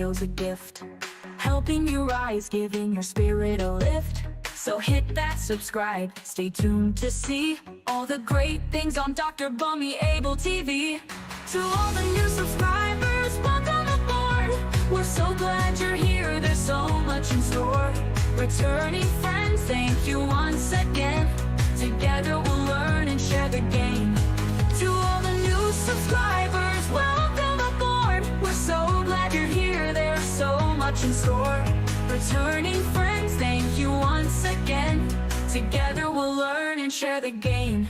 video's a gift, helping you rise, giving your spirit a lift. So hit that subscribe, stay tuned to see all the great things on Dr. Bunmi Abel TV. To all the new subscribers, welcome aboard. We're so glad you're here, there's so much in store. Returning friends, thank you once again. Together we'll learn and share the game. To all the new subscribers, welcome aboard. We're so glad you're here, there's so much in store. Returning friends, thank you once again. Together we'll learn and share the game.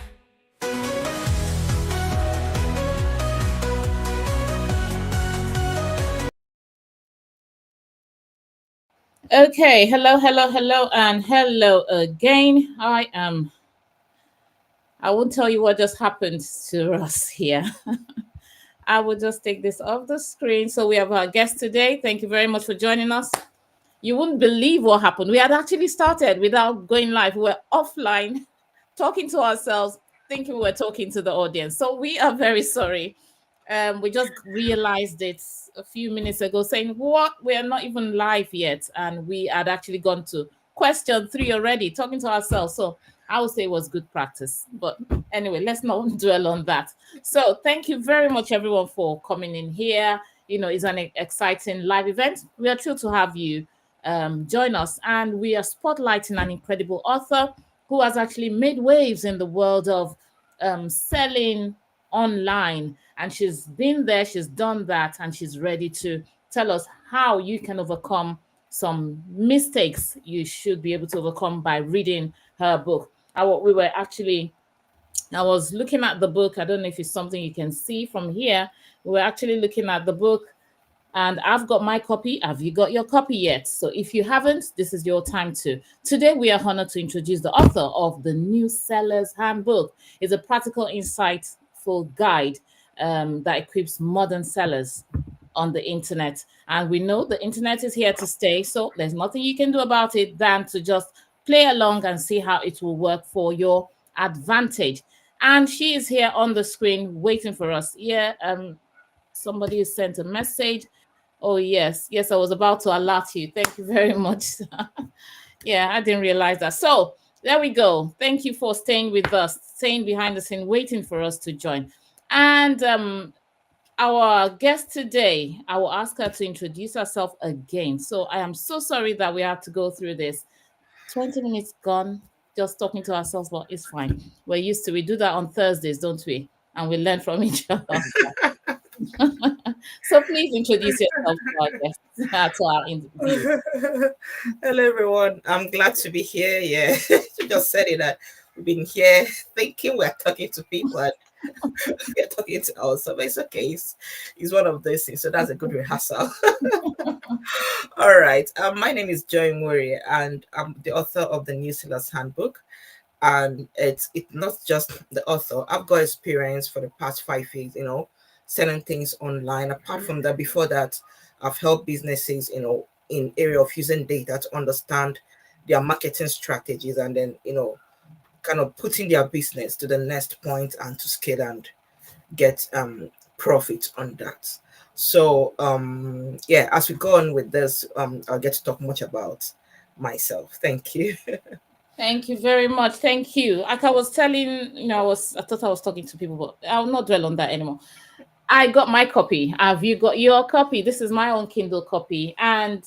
Okay, hello, and hello again. I won't tell you what just happened to us here. I will just take this off the screen. So we have our guest today. Thank you very much for joining us. You wouldn't believe what happened. We had actually started without going live. We were offline, talking to ourselves, thinking we were talking to the audience. So we are very sorry. We just realized it a few minutes ago, saying, what? We are not even live yet. And we had actually gone to question 3 already, talking to ourselves. So I would say it was good practice. But anyway, let's not dwell on that. So thank you very much, everyone, for coming in here. You know, it's an exciting live event. We are thrilled to have you join us. And we are spotlighting an incredible author who has actually made waves in the world of selling online. And she's been there, she's done that, and she's ready to tell us how you can overcome some mistakes you should be able to overcome by reading her book. I was looking at the book. I don't know if it's something you can see from here. We're actually looking at the book, and I've got my copy. Have you got your copy yet? So if you haven't, this is your time to. Today, we are honored to introduce the author of the New Seller's Handbook. It's a practical, insightful guide that equips modern sellers on the internet. And we know the internet is here to stay, so there's nothing you can do about it than to just play along and see how it will work for your advantage. And she is here on the screen waiting for us. Yeah, somebody has sent a message. Oh, yes, I was about to alert you. Thank you very much. Yeah, I didn't realize that. So there we go. Thank you for staying with us, staying behind the scene, waiting for us to join. And our guest today, I will ask her to introduce herself again. So I am so sorry that we have to go through this. 20 minutes gone, just talking to ourselves, but it's fine. We're used to We do that on Thursdays, don't we? And we learn from each other. So please introduce yourself to our guests, to our interview. Hello, everyone. I'm glad to be here. Yeah, you just said it that we've been here thinking we're talking to people and we're talking to ourselves. It's okay. It's one of those things. So that's a good rehearsal. All right. My name is Joy Murray, and I'm the author of the New Seller's Handbook. And it's not just the author. I've got experience for the past 5 years, selling things online. Apart from that, before that, I've helped businesses, in area of using data to understand their marketing strategies and then, kind of putting their business to the next point and to scale and get profit on that. So as we go on with this, I'll get to talk much about myself. Thank you. Thank you very much. Thank you. Like I was telling, I thought I was talking to people, but I'll not dwell on that anymore. I got my copy. Have you got your copy? This is my own Kindle copy. And,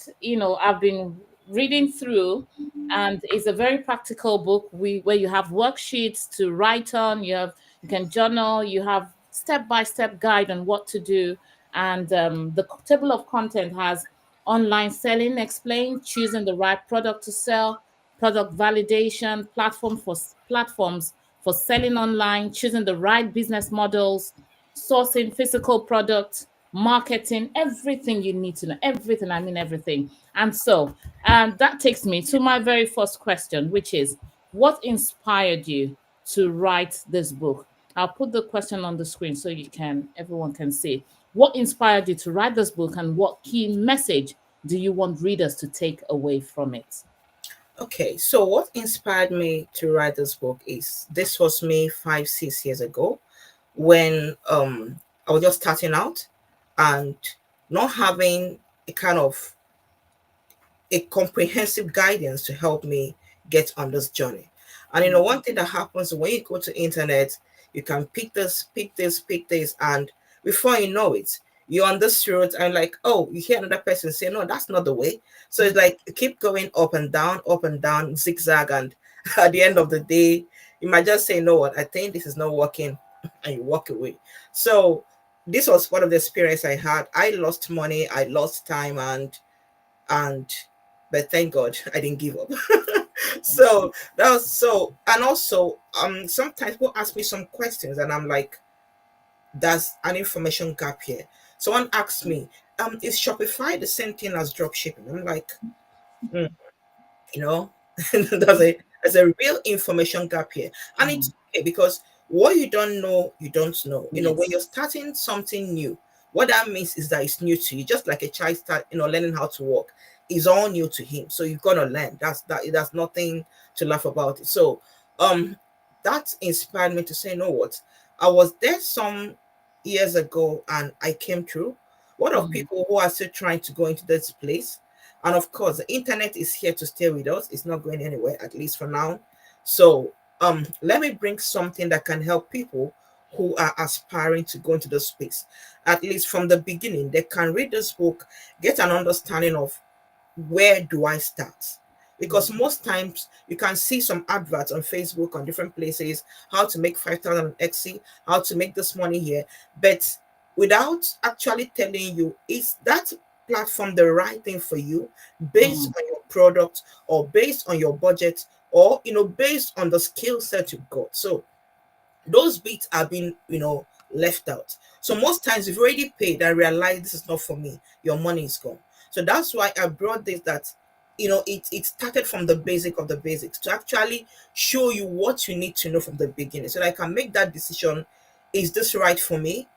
I've been reading through, and it's a very practical book where you have worksheets to write on, you can journal, you have step-by-step guide on what to do. And the table of content has online selling explained, choosing the right product to sell, product validation, platforms for selling online, choosing the right business models, sourcing physical products, marketing, everything you need to know. Everything, I mean everything. And so that takes me to my very first question, which is, what inspired you to write this book? I'll put the question on the screen so everyone can see. What inspired you to write this book, and what key message do you want readers to take away from it? Okay, so what inspired me to write this book is, this was me 5-6 years ago, when I was just starting out and not having a kind of a comprehensive guidance to help me get on this journey. And one thing that happens when you go to internet, you can pick this, pick this, pick this, and before you know it, you're on this road and like, oh, you hear another person say, no, that's not the way. So it's like you keep going up and down, zigzag, and at the end of the day, you might just say, no, what I think this is not working, and you walk away. So this was part of the experience I had. I lost money, I lost time, and but thank God I didn't give up. So that was so. And also sometimes people ask me some questions and I'm like, there's an information gap here. Someone asked me, is Shopify the same thing as drop shipping? I'm like, "Hmm, you know, there's a real information gap here." And it's okay because what you don't know, you don't know. When you're starting something new, what that means is that it's new to you, just like a child learning how to walk. Is all new to him. So you've got to learn. That's nothing to laugh about it. So that inspired me to say, you know what? I was there some years ago and I came through. What of people who are still trying to go into this place? And of course, the internet is here to stay with us. It's not going anywhere, at least for now. So let me bring something that can help people who are aspiring to go into the space. At least from the beginning, they can read this book, get an understanding of where do I start? Because most times you can see some adverts on Facebook, on different places, how to make 5,000 on Etsy, how to make this money here, but without actually telling you, is that platform the right thing for you based on your product or based on your budget or based on the skill set you've got. So those bits are being left out. So most times you've already paid and realized this is not for me, your money is gone. So that's why I brought this, that it started from the basic of the basics to actually show you what you need to know from the beginning so that I can make that decision. Is this right for me?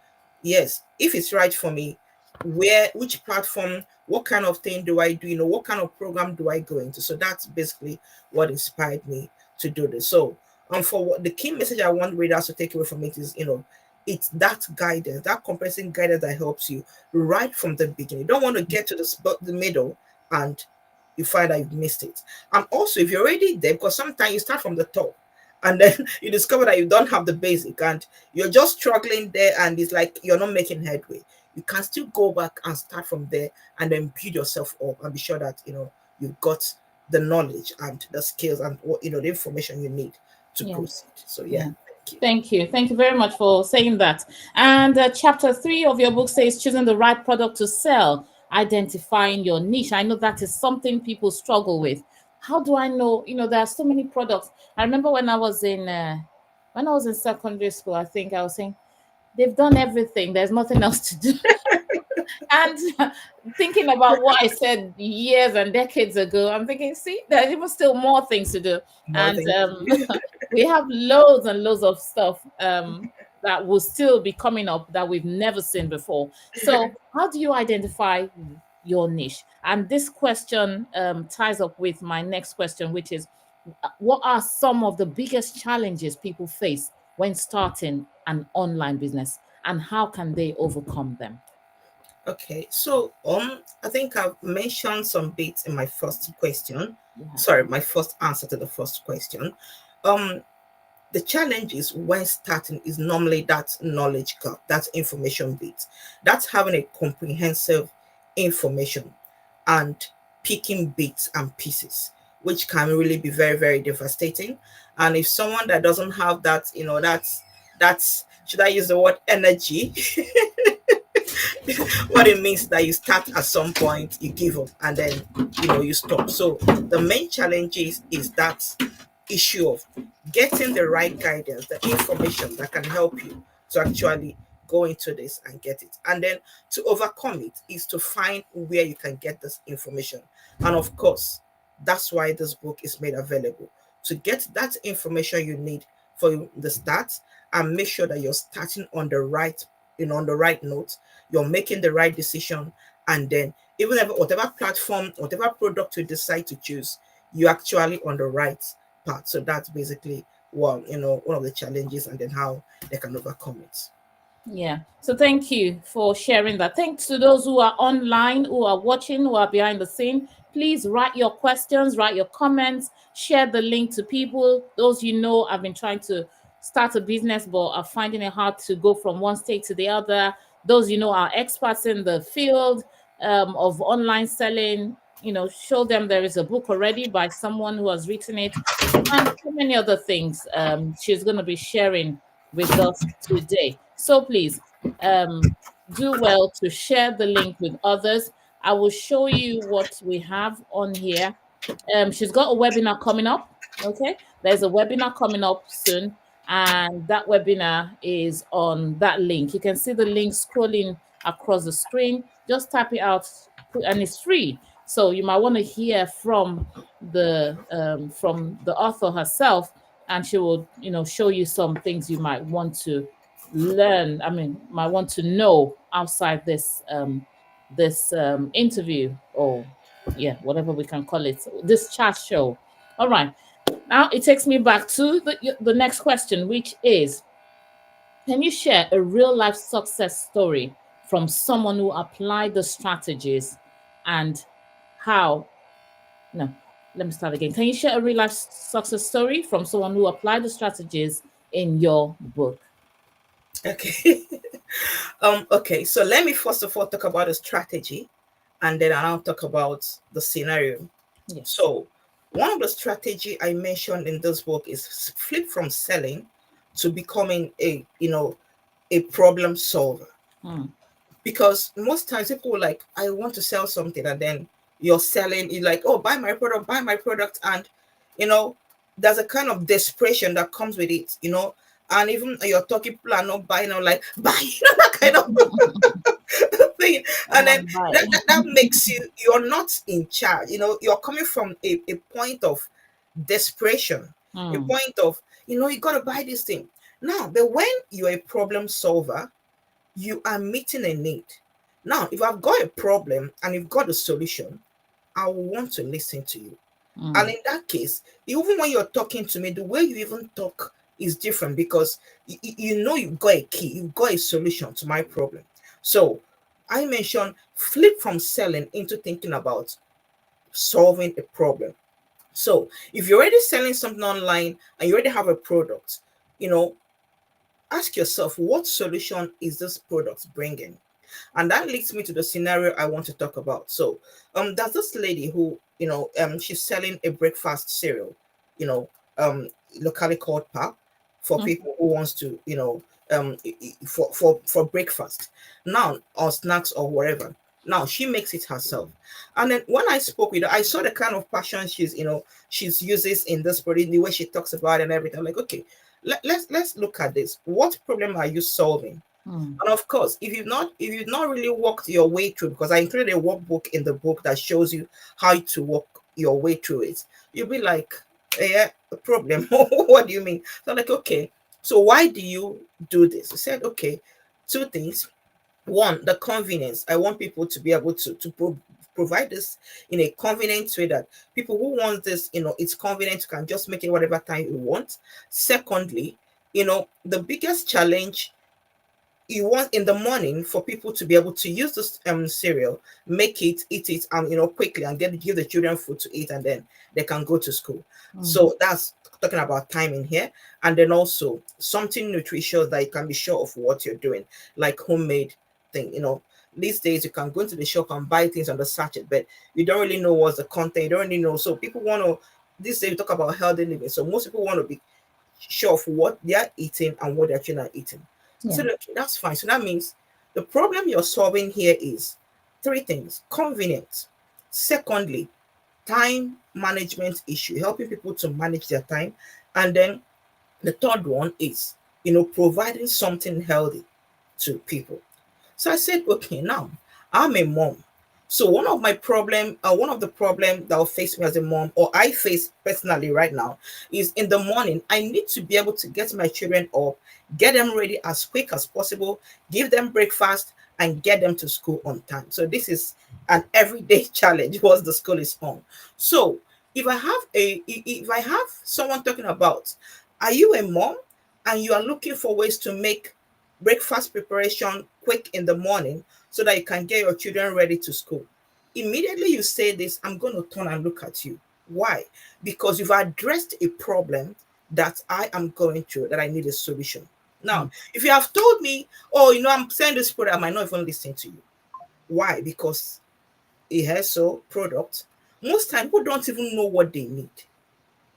Yes. If it's right for me, which platform, what kind of thing do I do, what kind of program do I go into? So that's basically what inspired me to do this. So for what the key message I want readers to take away from it is, it's that guidance, that comprehensive guidance that helps you right from the beginning. You don't want to get to the middle and you find that you've missed it. And also, if you're already there, because sometimes you start from the top and then you discover that you don't have the basic and you're just struggling there and it's like you're not making headway. You can still go back and start from there and then build yourself up and be sure that, you've got the knowledge and the skills and the information you need to proceed. So yeah. Thank you. Thank you very much for saying that. And chapter 3 of your book says choosing the right product to sell, identifying your niche. I know that is something people struggle with. How do I know? There are so many products. I remember when I was in secondary school, I think I was saying they've done everything. There's nothing else to do. And thinking about what I said years and decades ago, I'm thinking, see, there's even still more things to do. We have loads and loads of stuff that will still be coming up that we've never seen before. So how do you identify your niche? And this question ties up with my next question, which is, what are some of the biggest challenges people face when starting an online business, and how can they overcome them? Okay, so I think I've mentioned some bits in my first question. Yeah. Sorry, my first answer to the first question. The challenge is when starting is normally that knowledge gap, that information bit. That's having a comprehensive information and picking bits and pieces, which can really be very, very devastating. And if someone that doesn't have that, that's should I use the word energy? What it means that you start at some point, you give up, and then you stop. So the main challenge is that issue of getting the right guidance, the information that can help you to actually go into this and get it. And then to overcome it is to find where you can get this information. And of course, that's why this book is made available, to get that information you need for the start and make sure that you're starting on the right, on the right note, you're making the right decision, and then even if whatever platform, whatever product you decide to choose, you're actually on the right path. So that's basically one of the challenges, and then how they can overcome it. Yeah. So thank you for sharing that. Thanks to those who are online, who are watching, who are behind the scene. Please write your questions, write your comments, share the link to people. Those you know have been trying to start a business but are finding it hard to go from one state to the other. Those you know are experts in the field of online selling. Show them there is a book already by someone who has written it, and so many other things she's going to be sharing with us today. So please do well to share the link with others. I will show you what we have on here. She's got a webinar coming up. Okay, there's a webinar coming up soon, and that webinar is on that link. You can see the link scrolling across the screen. Just tap it out, and it's free. So you might want to hear from the author herself, and she will show you some things you might want to learn. I mean, might want to know outside this interview, or yeah, whatever we can call it, this chat show. All right, now it takes me back to the next question, which is, can you share a real life success story from someone who applied the strategies, and how no, let me start again. Can you share a real life success story from someone who applied the strategies in your book? Okay. Okay, so let me first of all talk about the strategy, and then I'll talk about the scenario. Yes. So one of the strategy I mentioned in this book is flip from selling to becoming a problem solver. Because most times people are like, I want to sell something, and then you're selling, you're like, oh, buy my product. And there's a kind of desperation that comes with it, and even you're talking, people are not buying, or like, buy, that kind of thing. And then that makes you're not in charge, you're coming from a point of desperation, a point of, you got to buy this thing now. But when you're a problem solver, you are meeting a need. Now, if I've got a problem and you've got a solution, I will want to listen to you. And in that case, even when you're talking to me, the way you even talk is different, because you've got a key, you've got a solution to my problem. So I mentioned flip from selling into thinking about solving a problem. So if you're already selling something online and you already have a product, ask yourself, what solution is this product bringing? And that leads me to the scenario I want to talk about. So there's this lady who, she's selling a breakfast cereal, you know locally called pap, for people who wants to, for breakfast now, or snacks or whatever. Now she makes it herself. And then when I spoke with her, I saw the kind of passion she's uses in this product, the way she talks about it and everything. I'm like, okay, let's look at this. What problem are you solving? And of course, if you've not really walked your way through, because I included a workbook in the book that shows you how to walk your way through it, you'll be like, yeah, a problem. What do you mean? So I'm like, okay, so why do you do this? I said, okay, two things. One, the convenience. I want people to be able to provide this in a convenient way, that people who want this, it's convenient, you can just make it whatever time you want. Secondly, the biggest challenge, you want in the morning for people to be able to use this cereal, make it, eat it, quickly, and give the children food to eat, and then they can go to school. So that's talking about time in here. And then also something nutritious that you can be sure of what you're doing, like homemade thing. These days you can go into the shop and buy things on the sachet, but you don't really know what's the content, you don't really know. So people want to, this day we talk about healthy living, so most people want to be sure of what they are eating and what they're actually not eating. Yeah. So that's fine. So that means the problem you're solving here is three things: convenience. Secondly, time management issue, helping people to manage their time. And then the third one is, providing something healthy to people. So I said, okay, now I'm a mom. So one of the problem that will face me as a mom, or I face personally right now, is in the morning, I need to be able to get my children up, get them ready as quick as possible, give them breakfast, and get them to school on time. So this is an everyday challenge once the school is on. So if I have someone talking about, are you a mom and you are looking for ways to make breakfast preparation quick in the morning so that you can get your children ready to school. Immediately you say this, I'm going to turn and look at you. Why? Because you've addressed a problem that I am going through, that I need a solution. Now, if you have told me, oh, I'm selling this product, I might not even listen to you. Why? Because a hair so product, most time people don't even know what they need.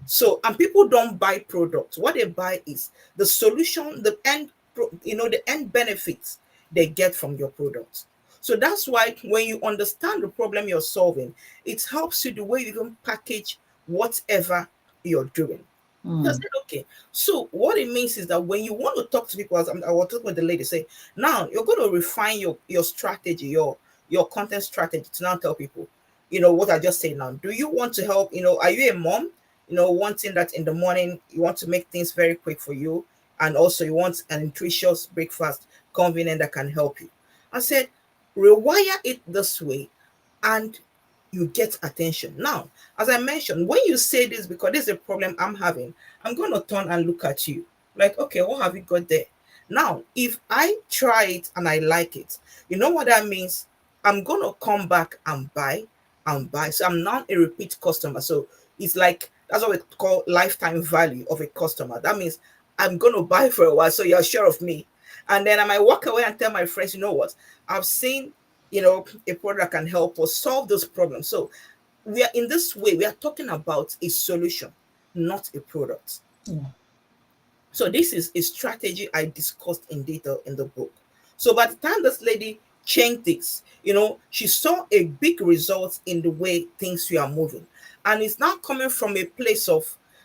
So, and people don't buy products. What they buy is the solution, the end benefits they get from your product. So that's why when you understand the problem you're solving, it helps you the way you can package whatever you're doing. I said, okay. So what it means is that when you want to talk to people, as I was talking with the lady, say, now you're going to refine your strategy, your content strategy to now tell people, what I just said now. Do you want to help? Are you a mom? Wanting that in the morning, you want to make things very quick for you, and also you want an nutritious breakfast, convenient, that can help you. I said, rewire it this way, and you get attention. Now, as I mentioned, when you say this, because this is a problem I'm having, I'm going to turn and look at you like, okay, what have you got there? Now, if I try it and I like it, you know what that means? I'm going to come back and buy and buy. So I'm not a repeat customer. So it's like, that's what we call lifetime value of a customer. That means I'm going to buy for a while, so you're sure of me. And then I might walk away and tell my friends, you know what? I've seen, a product that can help us solve those problems. So we are in this way, we are talking about a solution, not a product. So this is a strategy I discussed in detail in the book. So by the time this lady changed this, she saw a big result in the way things were moving. And it's now coming from a place of,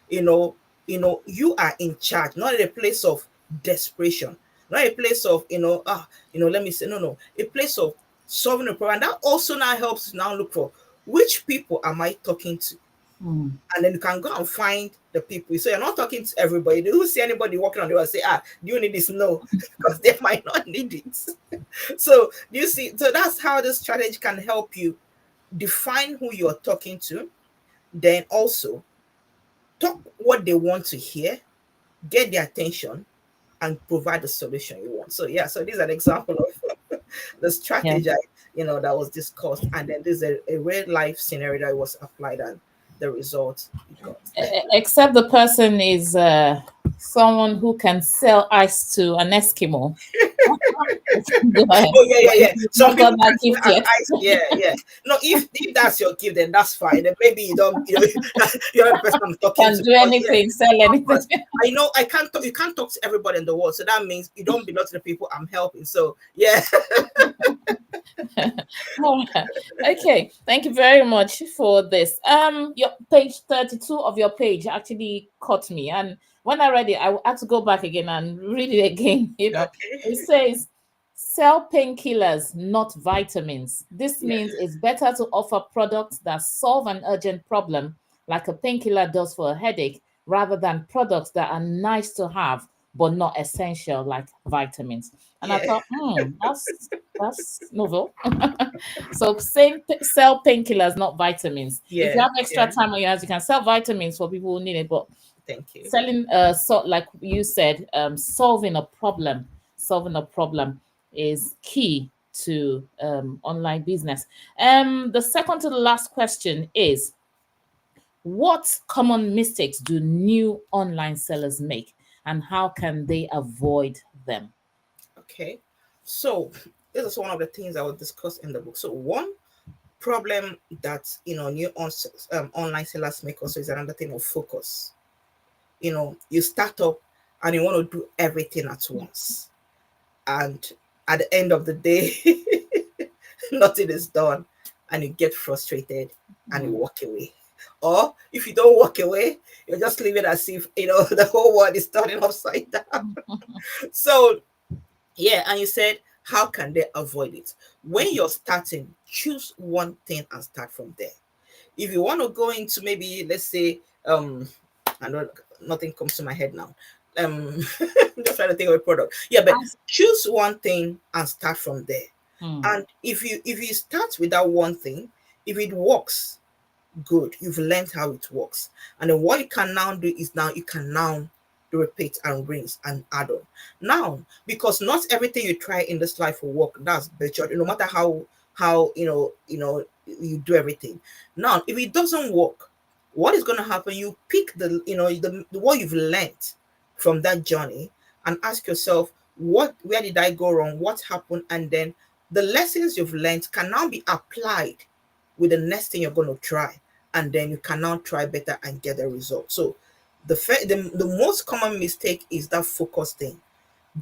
you are in charge, not a place of desperation, not a place of, let me say, no, a place of solving a problem. And that also now helps you now look for which people am I talking to? And then you can go and find the people. So you're not talking to everybody. You don't see anybody walking on the road and say, do you need this? No, because they might not need it. So do you see? So that's how this strategy can help you define who you're talking to, then also talk what they want to hear, get their attention, and provide the solution you want. So yeah, so this is an example of the strategy, that was discussed. And then this is a real life scenario that was applied, and the result you got. Except the person is someone who can sell ice to an Eskimo. Go ahead. Oh yeah. Some Not got people that gift yet. yeah. No, if that's your gift, then that's fine. Then maybe you don't. You're the person I'm talking Can to. do anything, sell anything. I know I can't. You can't talk to everybody in the world, so that means you don't belong to the people I'm helping. So yeah. Okay, thank you very much for this. Your page 32 of your page actually caught me, and when I read it, I had to go back again and read it again. Okay. It says, "Sell painkillers, not vitamins. This means it's better to offer products that solve an urgent problem, like a painkiller does for a headache, rather than products that are nice to have but not essential, like vitamins." And I thought, that's novel. So sell painkillers, not vitamins. If you have extra time on your hands, you can sell vitamins for people who need it. But Thank you. selling, like you said, solving a problem is key to online business. The second to the last question is, what common mistakes do new online sellers make, and how can they avoid them? Okay. So this is one of the things I will discuss in the book. So one problem that new online sellers make also is another thing of focus. You start up and you want to do everything at once, and at the end of the day, nothing is done, and you get frustrated and you walk away. Or if you don't walk away, you're just leaving as if the whole world is turning upside down. So yeah, and you said, how can they avoid it? When you're starting, choose one thing and start from there. If you want to go into, maybe, let's say, I know nothing comes to my head now. I'm just trying to think of a product. Yeah, but choose one thing and start from there. And if you start with that one thing, if it works, good, you've learned how it works. And then what you can now do is, now you can now repeat and rinse and add on. Now, because not everything you try in this life will work, that's the truth. No matter how you do everything. Now, if it doesn't work, what is going to happen? You pick the what you've learned from that journey and ask yourself, where did I go wrong? What happened? And then the lessons you've learned can now be applied with the next thing you're going to try, and then you can now try better and get the result. So the most common mistake is that focus thing,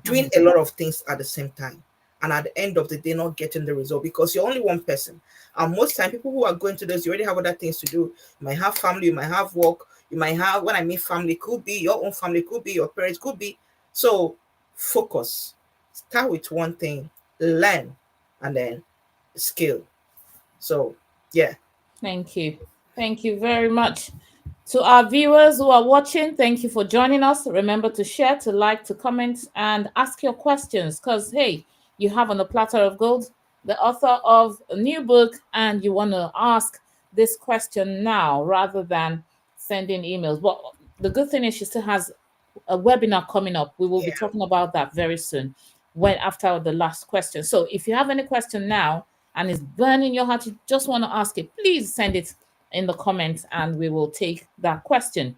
doing a lot of things at the same time, and at the end of the day not getting the result because you're only one person. And most time people who are going to this, you already have other things to do. You might have family, you might have work, you might have, when I mean family, could be your own family, could be your parents, could be. So focus, start with one thing, learn, and then skill. So yeah. Thank you. Thank you very much. To our viewers who are watching, thank you for joining us. Remember to share, to like, to comment, and ask your questions because, hey, you have on the platter of gold the author of a new book and you want to ask this question now rather than sending emails. But the good thing is she still has a webinar coming up. We will be talking about that very soon when after the last question. So if you have any question now and it's burning your heart, you just want to ask it, please send it in the comments and we will take that question.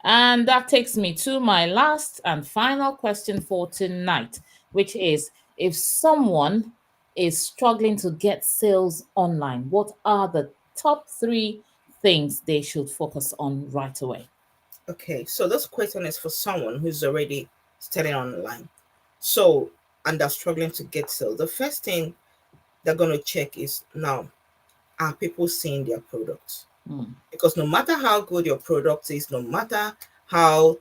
And that takes me to my last and final question for tonight, which is if someone is struggling to get sales online, what are the top 3 things they should focus on right away? Okay, so this question is for someone who's already selling online. So, and they're struggling to get sales. The first thing they're going to check is now, are people seeing their products? Because no matter how good your product is, no matter how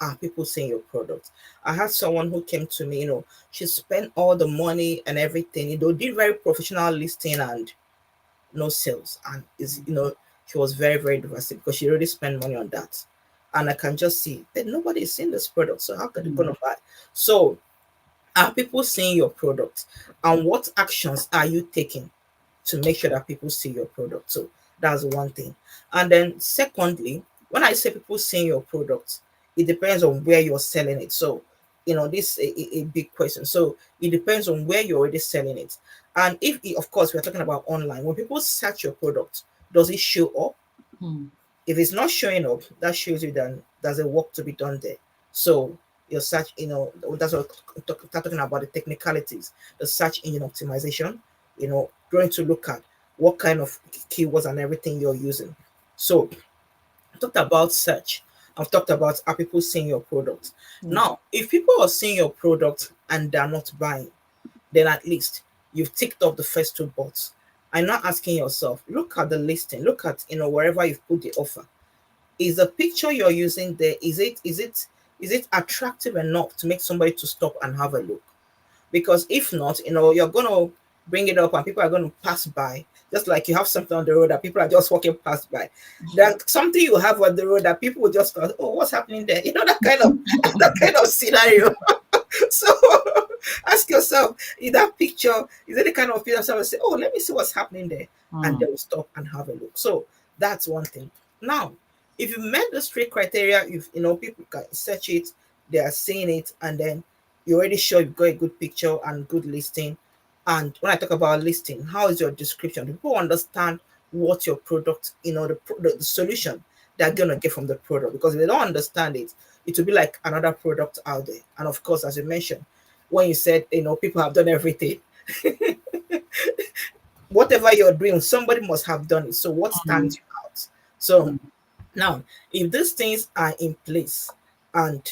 are people seeing your product? I had someone who came to me, she spent all the money and everything, did very professional listing and no sales. And she was very, very devastated because she already spent money on that. And I can just see that nobody is seeing this product. So how can they gonna buy? So are people seeing your product? And what actions are you taking to make sure that people see your product? So that's one thing. And then secondly, when I say people seeing your product, it depends on where you're selling it. So this is a big question. So it depends on where you're already selling it. And if of course we're talking about online, when people search your product, does it show up? If it's not showing up, that shows you that there's a work to be done there. So your search, that's what we're talking about, the technicalities, the search engine optimization, going to look at what kind of keywords and everything you're using. So I talked about search. I've talked about are people seeing your product. Now, if people are seeing your product and they're not buying, then at least you've ticked off the first 2 boxes. I'm not asking yourself, look at the listing, look at wherever you've put the offer. Is the picture you're using there, is it attractive enough to make somebody to stop and have a look? Because if not, you're gonna bring it up and people are going to pass by, just like you have something on the road that people are just walking past by. There's something you have on the road that people will just go, oh, what's happening there? That kind of scenario. So ask yourself, is that picture, is it the kind of picture someone say, oh, let me see what's happening there, and they will stop and have a look. So that's one thing. Now, if you met the 3 criteria, if people can search it, they are seeing it, and then you already sure you've got a good picture and good listing. And when I talk about listing, how is your description? People understand what your product, the solution they're going to get from the product. Because if they don't understand it, it will be like another product out there. And of course, as you mentioned, when you said, people have done everything, whatever you're doing, somebody must have done it. So what stands you out? So now, if these things are in place and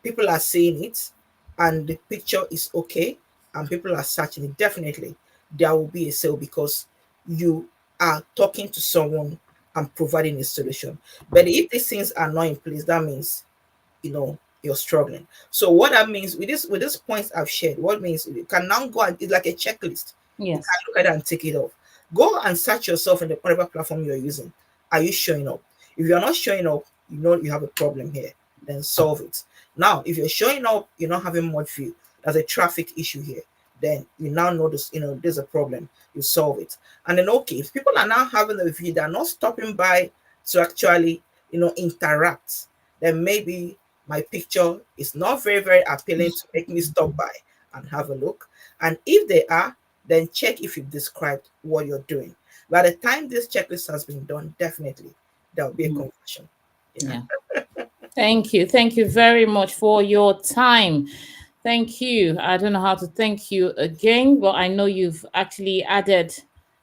people are seeing it and the picture is okay and people are searching it, definitely there will be a sale because you are talking to someone and providing a solution. But if these things are not in place, that means you're struggling. So what that means with this points I've shared, what means you can now go and it's like a checklist. Yes. You can look at it and take it off. Go and search yourself in the whatever platform you're using. Are you showing up? If you're not showing up, you have a problem here. Then solve it. Now, if you're showing up, you're not having much view. There's a traffic issue here. Then you now notice, there's a problem. You solve it. And then, okay, if people are now having a view, they're not stopping by to actually, interact. then maybe my picture is not very, very appealing to make me stop by and have a look. And if they are, then check if you've described what you're doing. By the time this checklist has been done, definitely there will be a Mm. conversion. Yeah. Yeah. Thank you. Thank you very much for your time. Thank you. I don't know how to thank you again, but I know you've actually added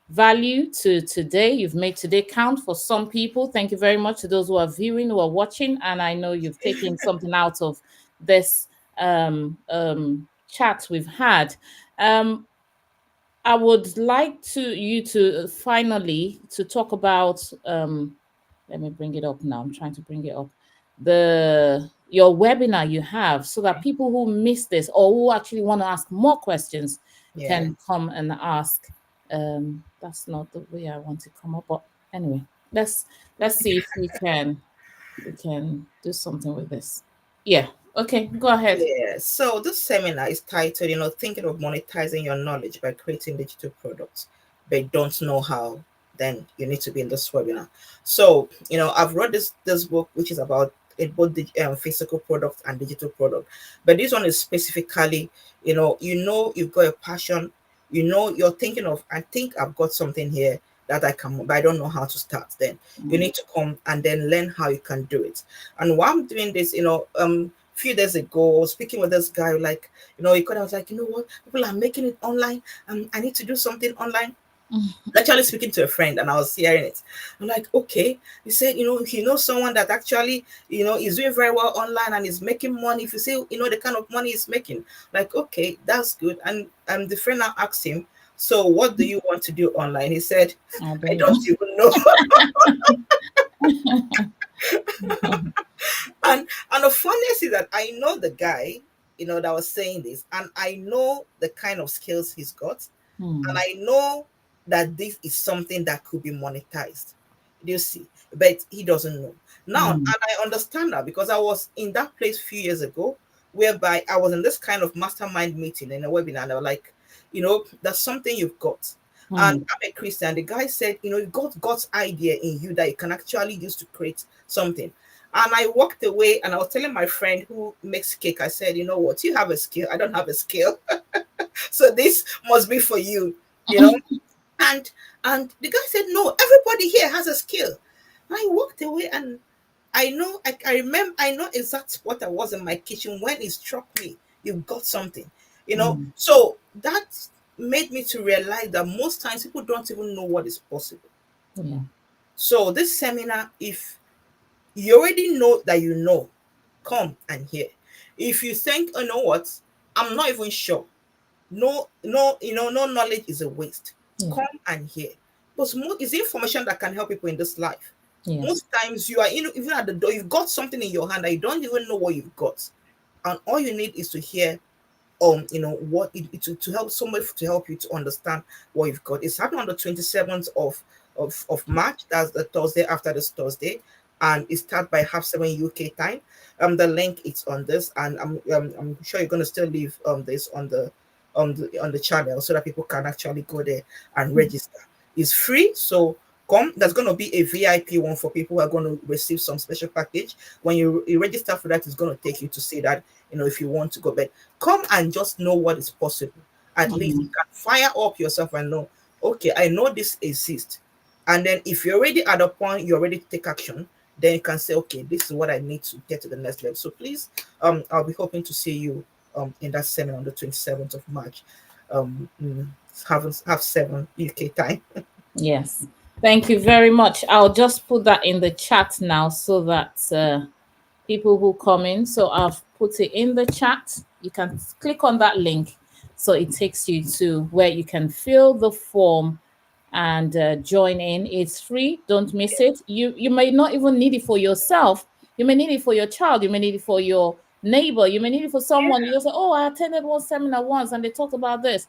value to today. You've made today count for some people. Thank you very much to those who are viewing, who are watching, and I know you've taken something out of this chat we've had. Um, I would like you to finally to talk about let me bring it up now. I'm trying to bring it up. The your webinar you have so that people who miss this or who actually want to ask more questions Yeah. can come and ask. That's not the way I want to come up, but anyway, let's see if we can do something with this. Yeah. Okay, go ahead. Yeah, so this seminar is titled, thinking of monetizing your knowledge by creating digital products, but you don't know how, then you need to be in this webinar. So, I've read this book, which is about both the physical product and digital product. But this one is specifically, you've got a passion, you're thinking of, I think I've got something here that I can, but I don't know how to start. Then you Mm, need to come and then learn how you can do it. And while I'm doing this, few days ago, I was speaking with this guy, like, I was like, you know what, people are making it online. I need to do something online. Actually speaking to a friend and I was hearing it. I'm like, okay. He said, if you know someone that actually, is doing very well online and is making money, if you say, the kind of money he's making, like, okay, that's good. And the friend now asked him, so what do you want to do online? He said, I I don't know. don't even know. And the funniest is that I know the guy, that was saying this, and I know the kind of skills he's got, and Hmm. I know that this is something that could be monetized. You see, but he doesn't know. Now, and Hmm. I understand that because I was in that place a few years ago, whereby I was in this kind of mastermind meeting in a webinar, and they were like, that's something you've got. And Hmm. I'm a Christian. The guy said, you've got God's idea in you that you can actually use to create something. And I walked away and I was telling my friend who makes cake, I said, you know what, you have a skill. I don't have a skill. So this must be for you, you know. And the guy said, no, everybody here has a skill. And I walked away and I know, I remember, I know exactly what I was in my kitchen when it struck me. You got something, Hmm. So that made me to realize that most times people don't even know what is possible. Yeah. So this seminar, if you already know that come and hear. If you think, you know what, I'm not even sure. No, no knowledge is a waste. Yeah. Come and hear. Because it's information that can help people in this life. Yes. Most times you are, even at the door, you've got something in your hand that you don't even know what you've got. And all you need is to hear what to help somebody to help you to understand what you've got. It's happening on the 27th of March. That's the Thursday after this Thursday, and it starts by 7:30 UK time. The link is on this, and I'm sure you're gonna still leave this on the channel so that people can actually go there and register. It's free, so come. There's going to be a VIP one for people who are going to receive some special package. When you register for that, it's going to take you to see that, if you want to go. But come and just know what is possible. At least you Hmm. can fire up yourself and know, okay, I know this exists. And then if you're already at a point, you're ready to take action, then you can say, okay, this is what I need to get to the next level. So please, I'll be hoping to see you in that seminar on the 27th of March. Mm, have 7 UK time. Yes. Thank you very much. I'll just put that in the chat now so that people who come in. So I've put it in the chat. You can click on that link. So it takes you to where you can fill the form and join in. It's free. Don't miss it. You may not even need it for yourself. You may need it for your child. You may need it for your neighbor. You may need it for someone. You just say, "Oh, I attended one seminar once and they talked about this."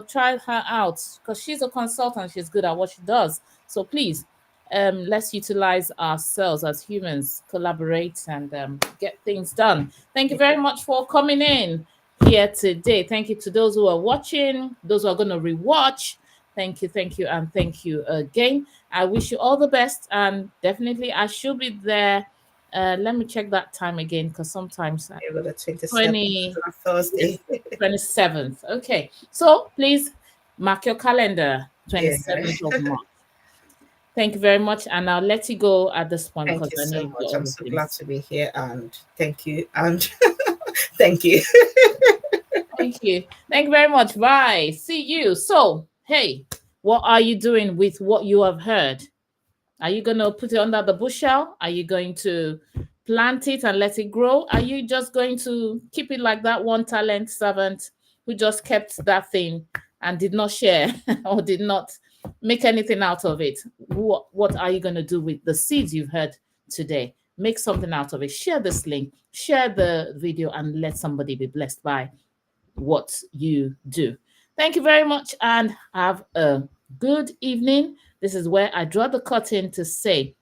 Try her out because she's a consultant. She's good at what she does. So please, let's utilize ourselves as humans, collaborate, and get things done. Thank you very much for coming in here today. Thank you to those who are watching, those who are going to rewatch. Thank you, and thank you again. I wish you all the best, and definitely I should be there Let me check that time again, because sometimes It was the 27th 20 on Thursday. 27th. Okay, so please mark your calendar, Yeah. 27th of March. Thank you very much, and I'll let you go at this point Thank because you I know so you've much. got I'm other so things. glad to be here, and thank you. And thank you. Thank you. Thank you very much. Bye. See you. So, hey, what are you doing with what you have heard? Are you going to put it under the bushel? Are you going to plant it and let it grow? Are you just going to keep it like that one talent servant who just kept that thing and did not share or did not make anything out of it? What are you going to do with the seeds you've heard today? Make something out of it. Share this link, share the video, and let somebody be blessed by what you do. Thank you very much and have a good evening. This is where I draw the curtain to say,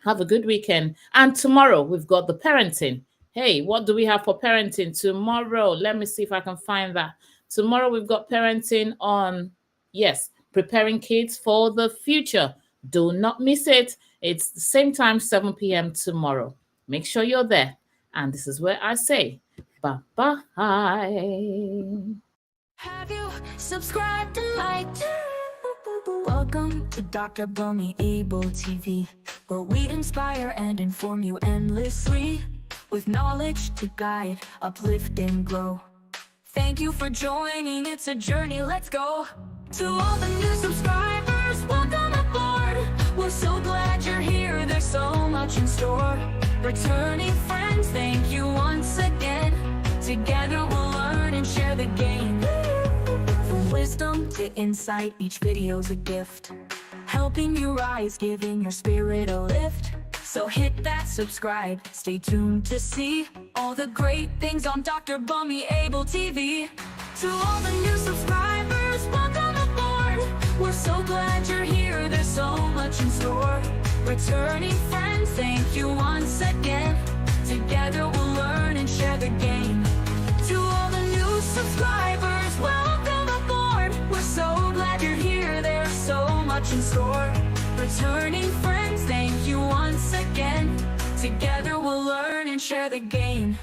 have a good weekend. And tomorrow we've got the parenting. Hey, what do we have for parenting tomorrow? Let me see if I can find that. Tomorrow we've got parenting on, yes, preparing kids for the future. Do not miss it. It's the same time, 7 p.m. tomorrow. Make sure you're there. And this is where I say, bye-bye. Have you subscribed and liked? Welcome to Dr. Bunmi Abel TV, where we inspire and inform you endlessly, with knowledge to guide, uplift and grow. Thank you for joining, it's a journey, let's go. To all the new subscribers, welcome aboard. We're so glad you're here, there's so much in store. Returning friends, thank you once again. Together we'll learn and share the game. From wisdom to insight, each video's a gift, helping you rise, giving your spirit a lift. So hit that subscribe, stay tuned to see all the great things on Dr. Bunmi Abel TV. To all the new subscribers, welcome aboard. We're so glad you're here, there's so much in store. Returning friends, thank you once again. Together we'll learn and share the game. To all the new subscribers, welcome aboard. We're so glad you're here, there's so much in store. Returning friends, thank you once again. Together we'll learn and share the game.